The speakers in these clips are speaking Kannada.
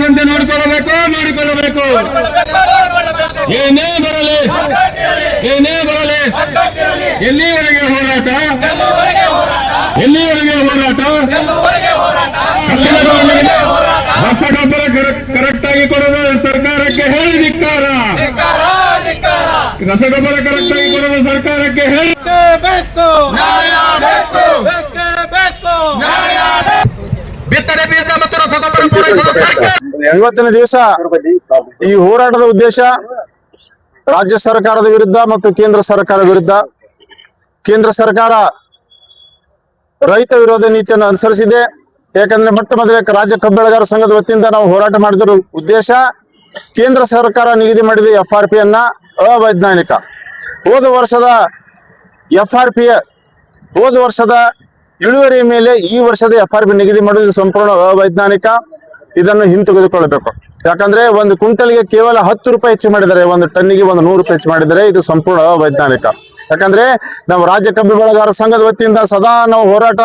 ಆಗದಂತೆ ನೋಡಿಕೊಳ್ಳಬೇಕು. ಏನೇ ಬರಲಿ ಎಲ್ಲಿವರೆಗೆ ಹೋರಾಟ ರಸಗೊಬ್ಬರ ಕರೆಕ್ಟ್ ಆಗಿ ಕೊಡೋದು ಸರ್ಕಾರಕ್ಕೆ ಹೇಳಿ ಧಿಕ್ಕಾರ. ರಸಗೊಬ್ಬರ ಕರೆಕ್ಟ್ ಆಗಿ ಕೊಡೋದು ಸರ್ಕಾರಕ್ಕೆ ಹೇಳಿ ಬಿತ್ತನೆ ಬೀಜ ಮತ್ತು ರಸಗೊಬ್ಬರ ಪೂರೈಸುವ ಸರ್ಕಾರ. ಇವತ್ತಿನ ದಿವಸ ಈ ಹೋರಾಟದ ಉದ್ದೇಶ ರಾಜ್ಯ ಸರ್ಕಾರದ ವಿರುದ್ಧ ಮತ್ತು ಕೇಂದ್ರ ಸರ್ಕಾರ ವಿರುದ್ಧ. ಕೇಂದ್ರ ಸರ್ಕಾರ ರೈತ ವಿರೋಧ ನೀತಿಯನ್ನು ಅನುಸರಿಸಿದೆ. ಯಾಕಂದ್ರೆ ಮೊಟ್ಟ ಮೊದಲೇ ರಾಜ್ಯ ಕಬ್ಬು ಬೆಳೆಗಾರರ ಸಂಘದ ವತಿಯಿಂದ ನಾವು ಹೋರಾಟ ಮಾಡಿದ ಉದ್ದೇಶ ಕೇಂದ್ರ ಸರ್ಕಾರ ನಿಗದಿ ಮಾಡಿದ FRP ಅನ್ನ ಅವೈಜ್ಞಾನಿಕ. ಹೋದ ವರ್ಷದ ಇಳುವರಿ ಮೇಲೆ ಈ ವರ್ಷದ FRP ನಿಗದಿ ಮಾಡುವುದು ಸಂಪೂರ್ಣ ಅವೈಜ್ಞಾನಿಕ. ಇದನ್ನು ಹಿಂತೆಗೆದುಕೊಳ್ಳಬೇಕು. ಯಾಕಂದ್ರೆ ಒಂದು ಕ್ವಿಂಟಲ್ಗೆ ಕೇವಲ 10 ರೂಪಾಯಿ ಹೆಚ್ಚು ಮಾಡಿದರೆ, ಒಂದು ಟನ್ನಿಗೆ 100 ರೂಪಾಯಿ ಹೆಚ್ಚು ಮಾಡಿದರೆ ಇದು ಸಂಪೂರ್ಣ ಅವೈಜ್ಞಾನಿಕ. ಯಾಕಂದ್ರೆ ನಾವು ರಾಜ್ಯ ಕಬ್ಬು ಬೆಳೆಗಾರರ ಸಂಘದ ವತಿಯಿಂದ ಸದಾ ನಾವು ಹೋರಾಟ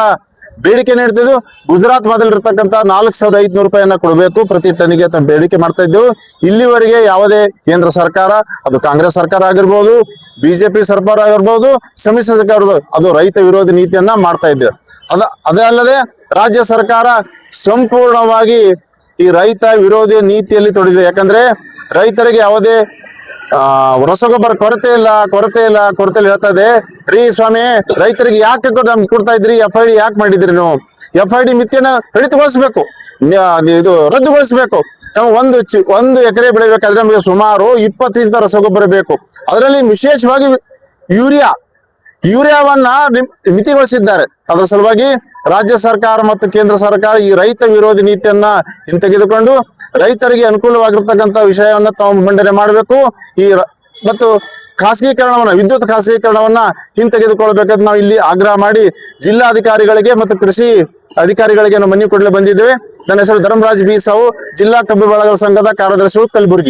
ಬೇಡಿಕೆ ನೀಡ್ತಿದ್ವು. ಗುಜರಾತ್ ಮೊದಲಿರ್ತಕ್ಕಂಥ 4500 ರೂಪಾಯಿಯನ್ನ ಕೊಡಬೇಕು ಪ್ರತಿ ಟನ್ನಿಗೆ ಅಂತ ಬೇಡಿಕೆ ಮಾಡ್ತಾ ಇದ್ದೆವು. ಇಲ್ಲಿವರೆಗೆ ಯಾವುದೇ ಕೇಂದ್ರ ಸರ್ಕಾರ, ಅದು ಕಾಂಗ್ರೆಸ್ ಸರ್ಕಾರ ಆಗಿರ್ಬೋದು, ಬಿಜೆಪಿ ಸರ್ಕಾರ ಆಗಿರ್ಬೋದು, ಸಮ್ಮಿಶ್ರ ಸರ್ಕಾರ, ಅದು ರೈತ ವಿರೋಧಿ ನೀತಿಯನ್ನ ಮಾಡ್ತಾ ಇದ್ದೇವೆ. ಅದೇ ಅಲ್ಲದೆ ರಾಜ್ಯ ಸರ್ಕಾರ ಸಂಪೂರ್ಣವಾಗಿ ಈ ರೈತ ವಿರೋಧಿ ನೀತಿಯಲ್ಲಿ ತೊಡಗಿದೆ. ಯಾಕಂದ್ರೆ ರೈತರಿಗೆ ಯಾವುದೇ ರಸಗೊಬ್ಬರ ಕೊರತೆ ಇಲ್ಲ ಹೇಳ್ತಾ ಇದೆ. ರೀ ಸ್ವಾಮಿ, ರೈತರಿಗೆ ಯಾಕೆ ಕೊಡ್ತಾ ಇದ್ರಿ? FID ಯಾಕೆ ಮಾಡಿದ್ರಿ ನೀವು? FID ಮಿತಿಯನ್ನ ಕಡಿತಗೊಳಿಸ್ಬೇಕು, ಇದು ರದ್ದುಗೊಳಿಸ್ಬೇಕು. ನಾವು ಒಂದು ಎಕರೆ ಬೆಳಿಬೇಕಾದ್ರೆ ನಮಗೆ ಸುಮಾರು 20 ರಸಗೊಬ್ಬರ ಬೇಕು. ಅದರಲ್ಲಿ ವಿಶೇಷವಾಗಿ ಯೂರಿಯಾವನ್ನ ಮಿತಿಗೊಳಿಸಿದ್ದಾರೆ. ಅದರ ಸಲುವಾಗಿ ರಾಜ್ಯ ಸರ್ಕಾರ ಮತ್ತು ಕೇಂದ್ರ ಸರ್ಕಾರ ಈ ರೈತ ವಿರೋಧಿ ನೀತಿಯನ್ನ ಹಿಂತೆಗೆದುಕೊಂಡು ರೈತರಿಗೆ ಅನುಕೂಲವಾಗಿರ್ತಕ್ಕಂಥ ವಿಷಯವನ್ನ ತಾವು ಮಂಡನೆ ಮಾಡಬೇಕು. ಮತ್ತು ವಿದ್ಯುತ್ ಖಾಸಗೀಕರಣವನ್ನ ಹಿಂತೆಗೆದುಕೊಳ್ಬೇಕಂತ ನಾವು ಇಲ್ಲಿ ಆಗ್ರಹ ಮಾಡಿ ಜಿಲ್ಲಾಧಿಕಾರಿಗಳಿಗೆ ಮತ್ತು ಕೃಷಿ ಅಧಿಕಾರಿಗಳಿಗೆ ನಾವು ಮನವಿ ಕೊಡಲು ಬಂದಿದ್ದೇವೆ. ನನ್ನ ಹೆಸರು ಧರ್ಮರಾಜ್ ಬಿ ಸಾವು, ಜಿಲ್ಲಾ ಕಬ್ಬು ಬೆಳೆಗಾರರ ಸಂಘದ ಕಾರ್ಯದರ್ಶಿ, ಕಲಬುರಗಿ.